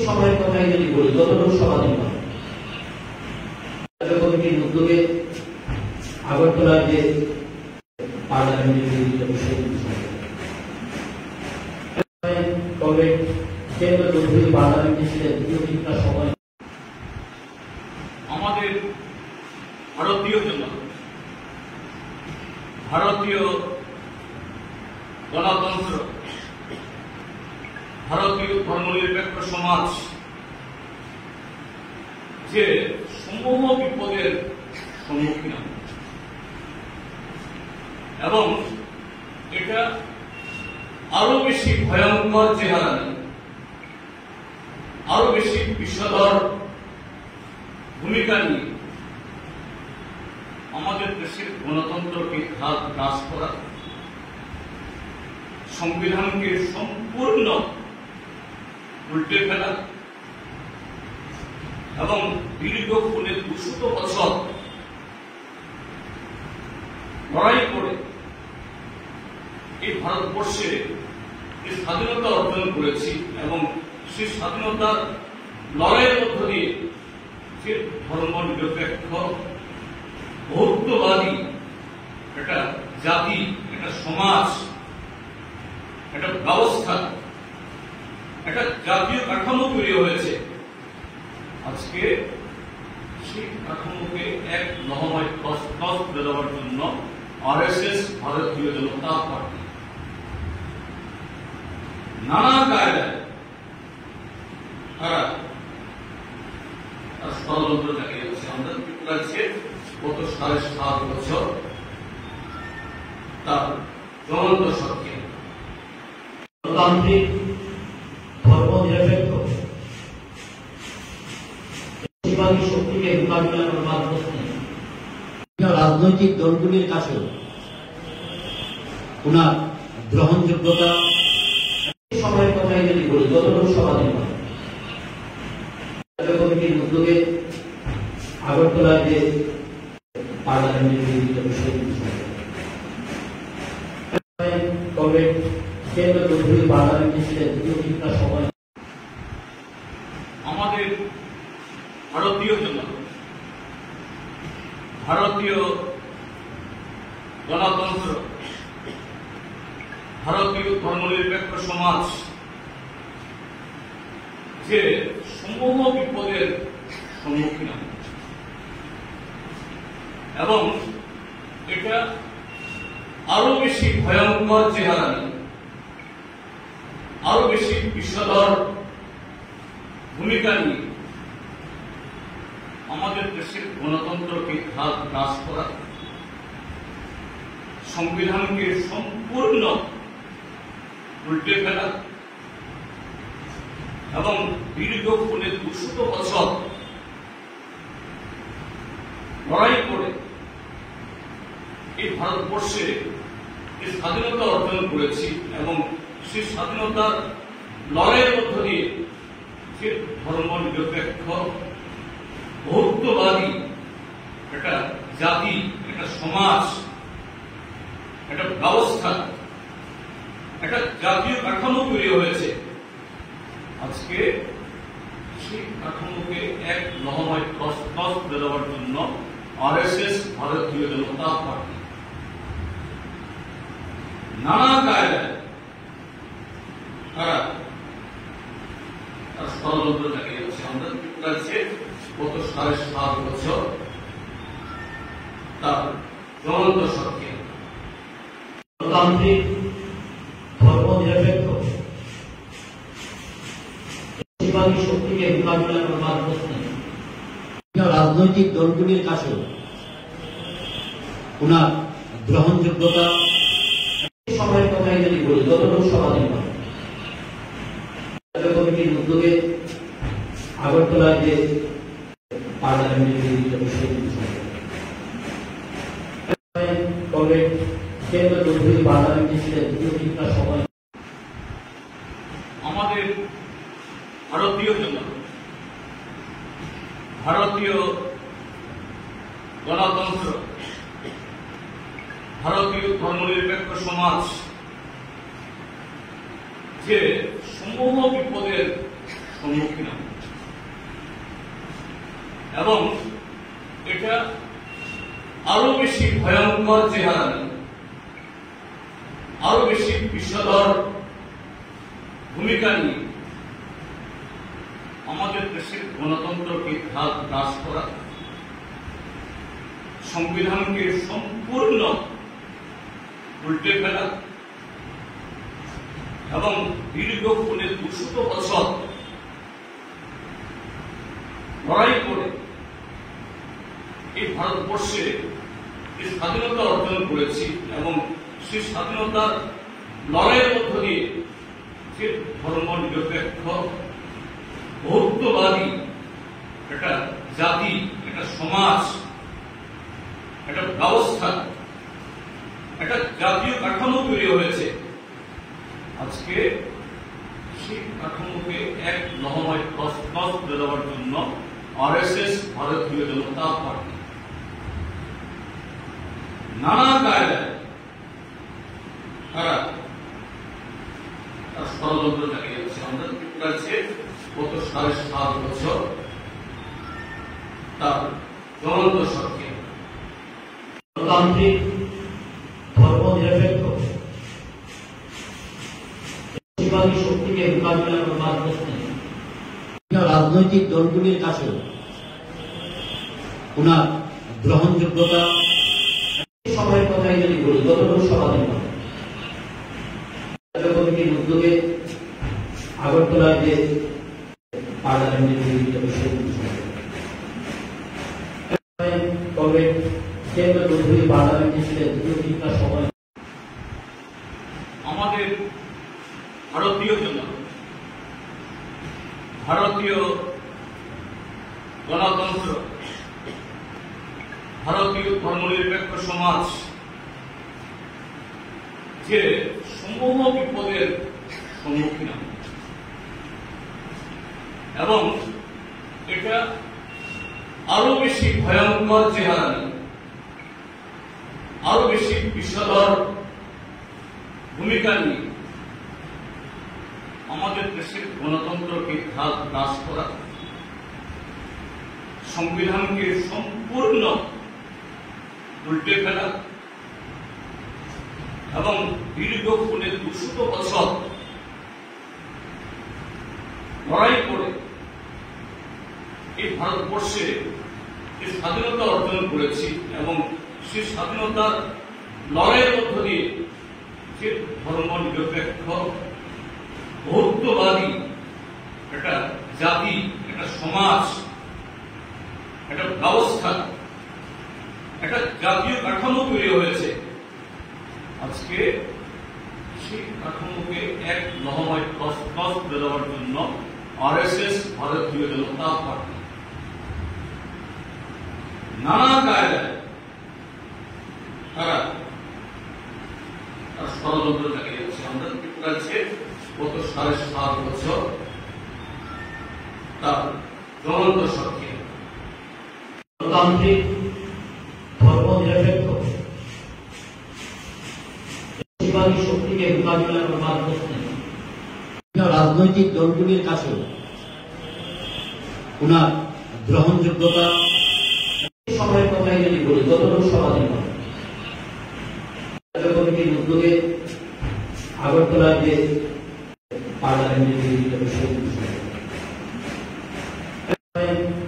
সময়ের কথাই যদি বলি, যতটুকু সমাধান কমিটির উদ্যোগে আগরতলার যে পার্লামেন্টের বিভিন্ন বিষয়গুলি কেন্দ্র চৌধুরী পার্লামেন্টে ছিলেন কিছুটা সময়। আমাদের ভারতীয় জনতা, ভারতীয় গণতন্ত্র, ভারতীয় ধর্মনিরপেক্ষ সমাজ যে সমূহ বিপদের সম্মুখীন এবং এটা আরো বেশি ভয়ঙ্কর চেহারা নেয়, আরো বেশি বিষধর ভূমিকা নিয়ে আমাদের দেশের গণতন্ত্রকে গ্রাস করা, সংবিধানকে সম্পূর্ণ উল্টে ফেলা এবং দীর্ঘ 200 বছর লড়াই করে এই ভারতবর্ষে এই স্বাধীনতা অর্জন করেছি এবং সেই স্বাধীনতার লড়াইয়ের মধ্য দিয়ে যে ধর্ম নিরপেক্ষ বহুত্ববাদী একটা জাতি, একটা সমাজ, একটা ব্যবস্থা, একটা জাতীয় কাঠামো তৈরি হয়েছে। আজকে সেই কাঠামোকে এক লহমায় তস করে দেওয়ার জন্য আরএসএস, ভারতীয় জনতা পার্টি নানা কায়দায় তারা ষড়যন্ত্র চালিয়ে যাচ্ছে। আমরা লাগছে গত 7.5 বছর তার জ্বলন্ত শক্তি গণতান্ত্রিক ধর্মনিরপেক্ষ শক্তিকে মোকাবিলা করবার প্রশ্নে রাজনৈতিক দলগুলির কাছে ওনার গ্রহণযোগ্যতা সময়ের কথাই যদি বলি, যতটুকু সমাধান কমিটির উদ্যোগে আগরতলার যে পার্লামেন্টের বিভিন্ন বিষয়গুলি কেন্দ্র চৌধুরী পার্লামেন্টে ছিলেন কিছুটা সময়। আমাদের ভারতীয় জনতা, ভারতীয় গণতন্ত্র, ভারতীয় ধর্মনিরপেক্ষ সমাজ যে সমূহ বিপদের সম্মুখীন এবং এটা আরো বেশি ভয়ঙ্কর চেহারা নেয়, আরো বেশি বিষধর ভূমিকা নিয়ে আমাদের দেশের গণতন্ত্রকে গ্রাস করা, সংবিধানকে সম্পূর্ণ উল্টে ফেলা এবং দীর্ঘ 200 বছর লড়াই করে এই ভারতবর্ষে এই স্বাধীনতা অর্জন করেছি এবং সেই স্বাধীনতার লড়াইয়ের মধ্য দিয়ে যে ধর্ম নিরপেক্ষ বহুত্ববাদী একটা জাতি, একটা সমাজ, একটা ব্যবস্থা, একটা জাতীয় কাঠামো তৈরি হয়েছে। আজকে সেই কাঠামোকে এক লহমায় তস করে দেওয়ার জন্য আরএসএস, ভারতীয় জনতা পার্টি নানা কায়দায় তারা ষড়যন্ত্র চালিয়ে যাচ্ছে। আমরা লাগছে গত 7.5 বছর তার জ্বলন্ত শক্তি গণতান্ত্রিক ধর্মনিরপেক্ষ শক্তিকে মোকাবিলা করবার প্রশ্নে রাজনৈতিক দলগুলির কাছে ওনার গ্রহণযোগ্যতা সময়ের কথাই যদি বলি, যতটুকু সমাধান কমিটির উদ্যোগে আগরতলার যে পার্লামেন্টের বিভিন্ন বিষয়গুলি কেন্দ্র চৌধুরী পার্লামেন্টে ছিলেন কিছুটা সময়। আমাদের ভারতীয় জনতা, ভারতীয় গণতন্ত্র, ভারতীয় ধর্মনিরপেক্ষ সমাজ যে সমূহ বিপদের সম্মুখীন হব এবং এটা আরো বেশি ভয়ঙ্কর চেহারা নিয়ে, আরো বেশি বিষধর ভূমিকা নিয়ে আমাদের দেশের গণতন্ত্রকে গ্রাস করা, সংবিধানকে সম্পূর্ণ উল্টে ফেলা এবং দীর্ঘ 200 বছর লড়াই করে এই ভারতবর্ষে এই স্বাধীনতা অর্জন করেছি এবং সেই স্বাধীনতার লড়াইয়ের মধ্য দিয়ে যে ধর্ম নিরপেক্ষ বহুত্ববাদী একটা জাতি, একটা সমাজ, একটা ব্যবস্থা, একটা জাতীয় কাঠামো তৈরি হয়েছে। আজকে সেই কাঠামোকে এক লহমায় তছনছ করে দেওয়ার জন্য আরএসএস, ভারতীয় জনতা পার্টি নানা কায়দায় তারা ষড়যন্ত্র চালিয়ে যাচ্ছে। আমরা ত্রিপুরাছে গত 7.5 বছর তার জ্বলন্ত সাক্ষী। গণতান্ত্রিক ধর্মনিরপেক্ষ শক্তিকে মোকাবিলা করবার প্রশ্নে রাজনৈতিক দলগুলির কাছে ওনার গ্রহণযোগ্যতা সময়ের কথাই যদি বলি, গত লোকসভা কমিটির উদ্যোগে আগরতলায় যে পার্লামেন্টের বিভিন্ন বিষয় তবে পার্লামেন্টে ছিলেন দুটা সময় আমাদের ভারতীয় জনতা, ভারতীয় গণতন্ত্র, ভারতীয় ধর্মনিরপেক্ষ সমাজ যে সমূহ বিপদের সম্মুখীন এবং এটা আরো বেশি ভয়ঙ্কর চেহারা নিয়ে, আরো বেশি বিষধর ভূমিকা নিয়ে আমাদের দেশের গণতন্ত্রকে গ্রাস করা, সংবিধানকে সম্পূর্ণ উল্টে ফেলা এবং দীর্ঘ 200 বছর লড়াই করে এই ভারতবর্ষে যে স্বাধীনতা অর্জন করেছি এবং সেই স্বাধীনতার লড়াইয়ের মধ্য দিয়ে যে ধর্ম নিরপেক্ষ বহুত্ববাদী একটা জাতি, একটা সমাজ, একটা ব্যবস্থা, একটা জাতীয় কাঠামো তৈরি হয়েছে। আজকে সেই কাঠামোকে এক লহমায় তছনছ করে দেওয়ার জন্য আরএসএস, ভারতীয় জনতা পার্টি নানা কায়দায় তারা ষড়যন্ত্র চালিয়ে যাচ্ছে। আমরা ত্রিপুরাছে গত 7.5 বছর তার জ্বলন্ত সাক্ষী। গণতান্ত্রিক ধর্মনিরপেক্ষ শক্তিকে মোকাবিলা করবার প্রশ্নে রাজনৈতিক দলগুলির কাছে ওনার গ্রহণযোগ্যতা সময়ের কথাই যদি বলি, গত লোকসভা কমিটির উদ্যোগে আগরতলায় যে পার্লামেন্টের বিভিন্ন বিষয়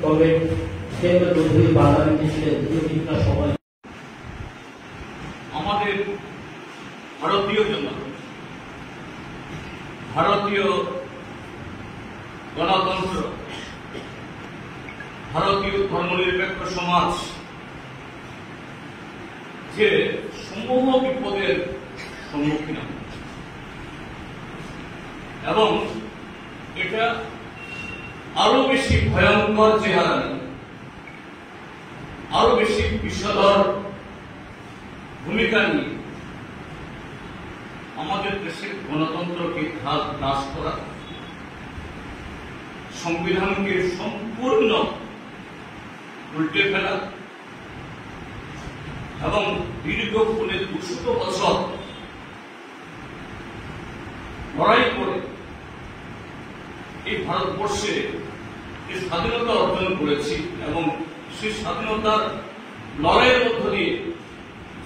তবে পার্লামেন্টে ছিলেন দুটা সময় আমাদের ভারতীয় জনতা, ভারতীয় গণতন্ত্র, ভারতীয় ধর্মনিরপেক্ষ সমাজ যে সমূহ বিপদের সম্মুখীন এবং এটা আরো বেশি ভয়ঙ্কর চেহারা নিয়ে, আরো বেশি বিষধর ভূমিকা নিয়ে আমাদের দেশের গণতন্ত্রকে গ্রাস করা, সংবিধানকে সম্পূর্ণ উল্টে ফেলা এবং দীর্ঘ 200 বছর লড়াই করে এই ভারতবর্ষে যে স্বাধীনতা অর্জন করেছি এবং সেই স্বাধীনতার লড়াইয়ের মধ্য দিয়ে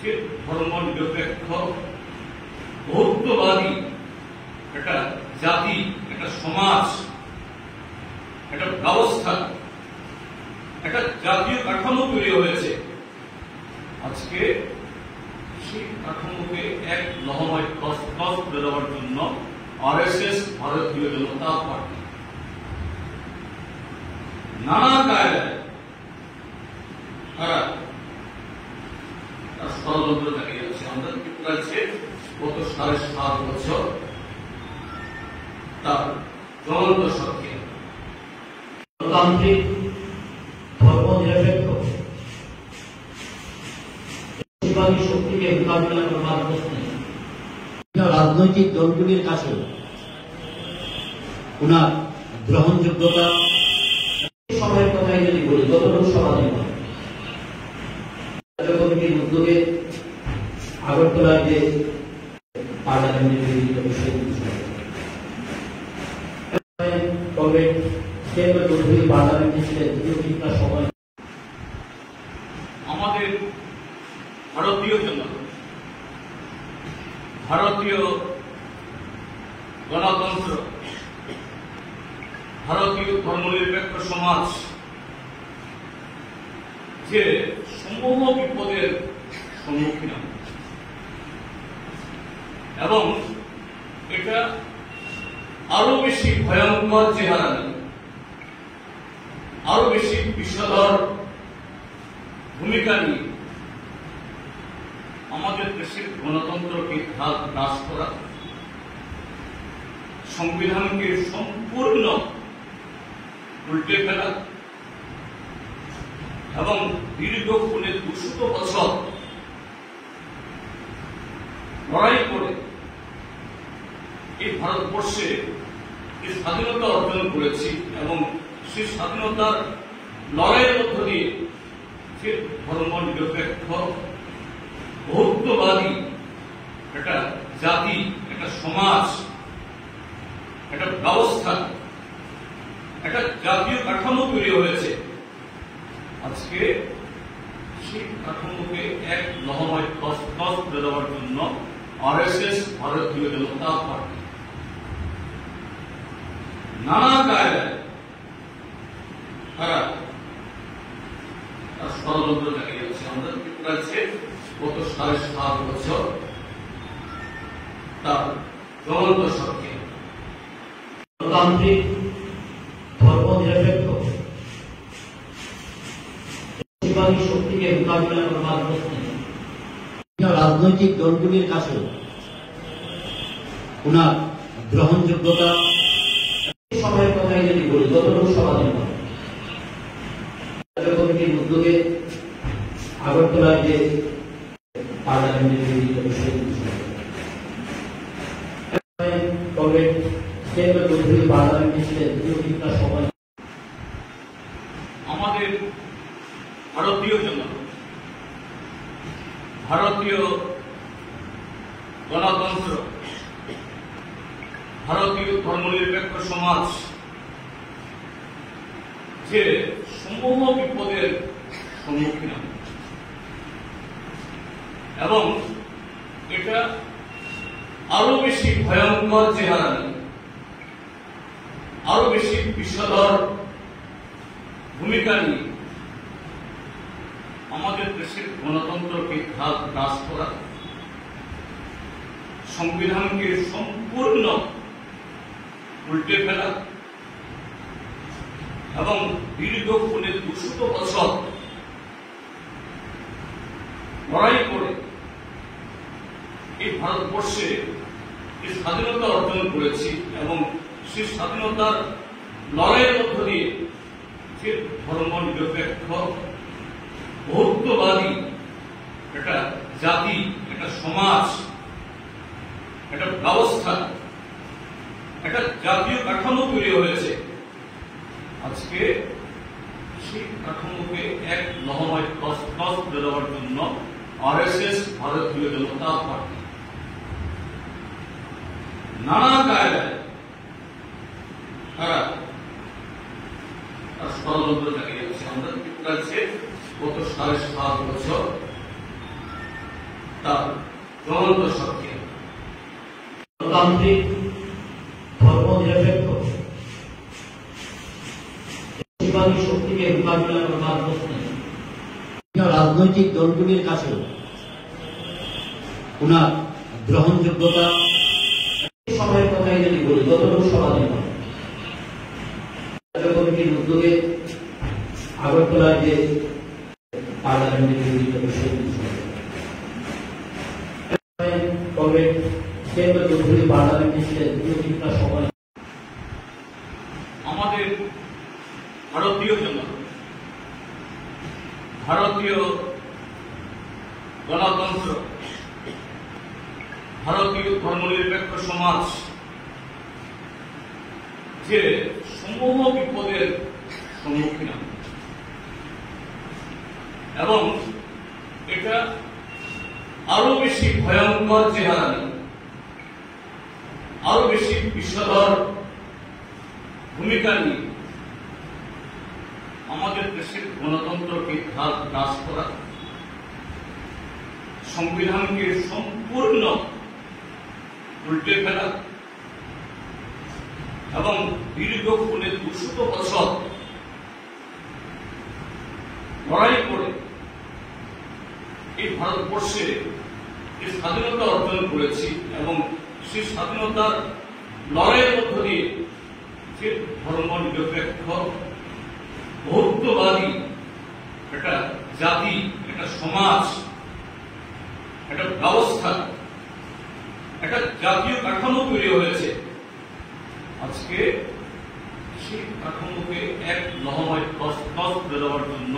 যে ধর্ম নিরপেক্ষ বহুত্ববাদী একটা জাতি, একটা সমাজ, একটা ব্যবস্থা, একটা জাতীয় কাঠামো তৈরি হয়েছে। আজকে সেই কাঠামোকে এক লহমায় তছনছ করে দেওয়ার জন্য আরএসএস, ভারতীয় জনতা পার্টি নানা কায়দায় তারা ষড়যন্ত্র চালিয়ে যাচ্ছে। আমাদের ত্রিপুরাছে গত 7.5 বছর তার জ্বলন্ত সাক্ষী। গণতান্ত্রিক ধর্মনিরপেক্ষ শক্তিকে মোকাবিলা করবার প্রশ্নে রাজনৈতিক দলগুলির কাছে ওনার গ্রহণযোগ্যতা সময়ের কথাই যদি বলি, গত লোকসভা কমিটির উদ্যোগে আগরতলায় যে পার্লামেন্টের বিভিন্ন বিষয়গুলি পার্লামেন্টে ছিলেন সবাই আমাদের ভারতীয় জনতা, ভারতীয় গণতন্ত্র, ভারতীয় ধর্মনিরপেক্ষ সমাজ যে সমূহ বিপদের সম্মুখীন এবং এটা আরো বেশি ভয়ঙ্কর চেহারা নেই, আরো বেশি বিষধর ভূমিকা নিয়ে আমাদের দেশের গণতন্ত্রকে হ্রাস করা, সংবিধানকে সম্পূর্ণ উল্টে ফেলা এবং দীর্ঘ 200 বছর লড়াই করে এই ভারতবর্ষে যে স্বাধীনতা অর্জন করেছি এবং সেই স্বাধীনতার লড়াইয়ের মধ্য দিয়ে যে ধর্ম নিরপেক্ষ বহুত্ববাদী একটা জাতি, একটা সমাজ, একটা ব্যবস্থা, একটা জাতীয় কাঠামো তৈরি হয়েছে। আজকে সেই কাঠামোকে এক লহমায় তছনছ করে দেওয়ার জন্য আরএসএস, ভারতীয় জনতা পার্টি নানা কায়দায় তারা ষড়যন্ত্র চালিয়ে যাচ্ছে। আমাদের ত্রিপুরাছে গত 7.5 বছর তার জ্বলন্ত সাক্ষী। গণতান্ত্রিক ধর্মনিরপেক্ষ শক্তিকে মোকাবিলা করবার প্রশ্নে রাজনৈতিক দলগুলির কাছে ওনার গ্রহণযোগ্যতা সময়ের কথাই যদি বলি, গত লোকসভা কমিটির উদ্যোগে আগরতলায় যে পার্লামেন্টের বিভিন্ন বিষয়গুলি পার্লামেন্টে ছিলেন সবাই আমাদের ভারতীয় জনতা, ভারতীয় গণতন্ত্র, ভারতীয় ধর্মনিরপেক্ষ সমাজ যে সমূহ বিপদের সম্মুখীন এবং এটা আরো বেশি ভয়ঙ্কর চেহারা নেই, আরো বেশি বিষধর ভূমিকা নিয়ে আমাদের দেশের গণতন্ত্রকে হ্রাস করা, সংবিধানকে সম্পূর্ণ উল্টে ফেলা এবং দীর্ঘ 200 বছর লড়াই করে এই ভারতবর্ষে যে স্বাধীনতা অর্জন করেছি এবং সেই স্বাধীনতার লড়াইয়ের মধ্য দিয়ে যে ধর্ম নিরপেক্ষ বহুত্ববাদী একটা জাতি, একটা সমাজ, একটা ব্যবস্থা, একটা জাতীয় কাঠামো তৈরি হয়েছে। আজকে সেই কাঠামোকে এক লহমায় তছনছ করে দেওয়ার জন্য আরএসএস, ভারতীয় জনতা পার্টি নানা কায়দায় তারা ষড়যন্ত্র চালিয়ে যাচ্ছে। আমাদের ত্রিপুরাছে গত 7.5 বছর তার জ্বলন্ত সাক্ষী। গণতান্ত্রিক ধর্মনিরপেক্ষ বেশিরভাগী শক্তিকে মোকাবিলা করবার প্রশ্নে রাজনৈতিক দলগুলির কাছে ওনার গ্রহণযোগ্যতা সময়ের কথাই যদি বলি, গত লোকসভা কমিটির উদ্যোগে আগরতলার যে পার্লামেন্টের আমাদের ভারতীয় গণতন্ত্র, ভারতীয় ধর্মনিরপেক্ষ সমাজ যে সমূহ বিপদের সম্মুখীন এবং এটা আরো বেশি ভয়ঙ্কর চেহারা নিয়ে, আরো বেশি বিষধর ভূমিকা নিয়ে আমাদের দেশের গণতন্ত্রকে হ্রাস করা, সংবিধানকে সম্পূর্ণ উল্টে ফেলা এবং দীর্ঘ 200 বছর লড়াই করে এই ভারতবর্ষে যে স্বাধীনতা অর্জন করেছি এবং সেই স্বাধীনতার লড়াইয়ের মধ্য দিয়ে যে ধর্ম নিরপেক্ষ বহুত্ববাদী একটা জাতি, একটা সমাজ, একটা ব্যবস্থা, একটা জাতীয় কাঠামো তৈরি হয়েছে। আজকে সেই কাঠামোকে এক লহমায় তছনছ করে দেওয়ার জন্য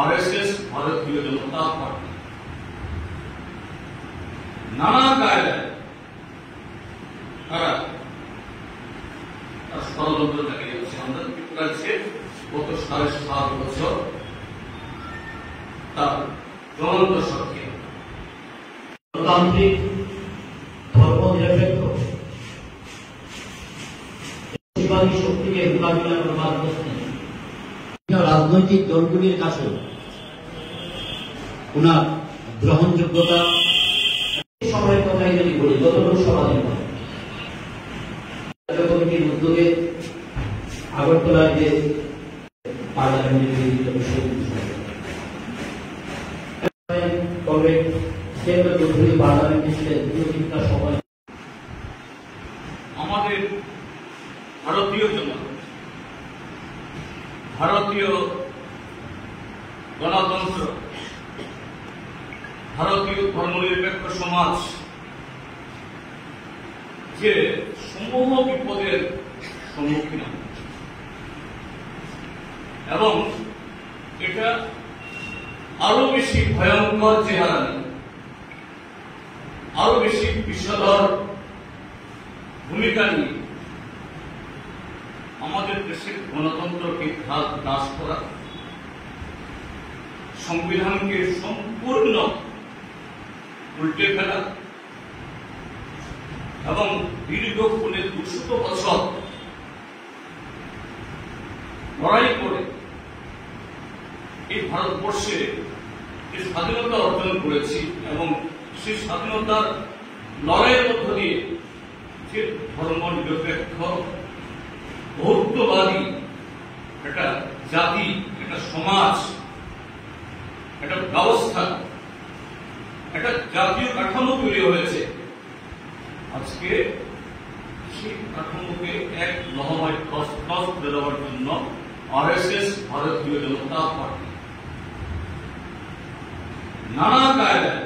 আরএসএস, ভারতীয় জনতা পার্টি নানা কায়দায় তারা ষড়যন্ত্র চালিয়ে যাচ্ছে। আমাদের ত্রিপুরাছে গত 7.5 বছর তার জ্বলন্ত সাক্ষী। গণতান্ত্রিক ধর্মনিরপেক্ষ বেশিরভাগী শক্তিকে মোকাবিলা করবার প্রশ্নে রাজনৈতিক দলগুলির কাছে ওনার গ্রহণযোগ্যতা সময়ের কথাই যদি বলি, গত লোকসভা কমিটির উদ্যোগে আগরতলার যে পার্লামেন্টের আমাদের ভারতীয় গণতন্ত্র, ভারতীয় ধর্মনিরপেক্ষ সমাজ যে সমূহ বিপদের সম্মুখীন এবং এটা আরো বেশি ভয়ঙ্কর চেহারা নিয়ে, আরো বেশি বিষধর ভূমিকা নিয়ে আমাদের দেশের গণতন্ত্রকে হ্রাস করা, সংবিধানকে সম্পূর্ণ উল্টে ফেলা এবং দীর্ঘ 200 বছর লড়াই করে এই ভারতবর্ষে যে স্বাধীনতা অর্জন করেছি এবং সেই স্বাধীনতার লড়াইয়ের মধ্য দিয়ে যে ধর্ম নিরপেক্ষ বহুত্ববাদী একটা জাতি, একটা সমাজ, একটা ব্যবস্থা, একটা জাতীয় কাঠামো তৈরি হয়েছে। আজকে সেই কাঠামোকে এক লহমায় তছনছ করে দেওয়ার জন্য আরএসএস, ভারতীয় জনতা পার্টি নানা কায়দায়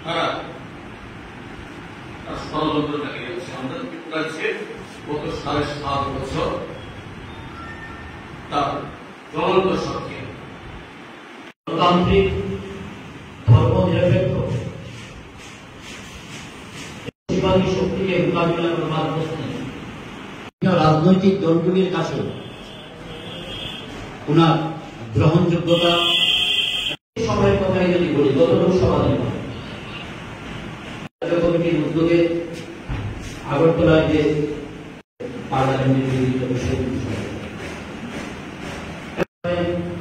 তারা ষড়যন্ত্র চালিয়ে যাচ্ছে। আমাদের ত্রিপুরাছে গত 7.5 বছর তার জ্বলন্ত সাক্ষী। গণতান্ত্রিক ধর্মনিরপেক্ষ বেশিরভাগী শক্তিকে মোকাবিলা করবার প্রশ্নে রাজনৈতিক দলগুলির কাছে ওনার গ্রহণযোগ্যতা সময়ের কথাই যদি বলি, গত লোকসভা কমিটির উদ্যোগে আগরতলার যে গান্ধীর বিরোধিতা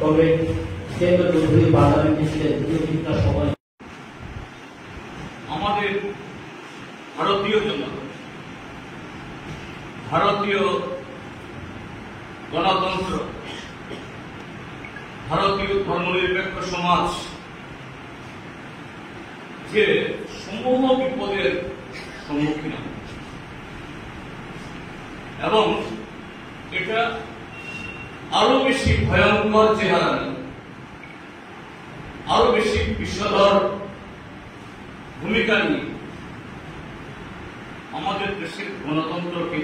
তবে কেন্দ্র চৌধুরী পার্লামেন্টে ছিলেন কিছুটা সময়। আমাদের ভারতীয় জনতা, ভারতীয় গণতন্ত্র, ভারতীয় ধর্মনিরপেক্ষ সমাজ যে সমূহ বিপদের সম্মুখীন এবং এটা আরো বেশি ভয়ঙ্কর চেহারা নেই, আরো বেশি বিষধর ভূমিকা নিয়ে আমাদের দেশের গণতন্ত্রকে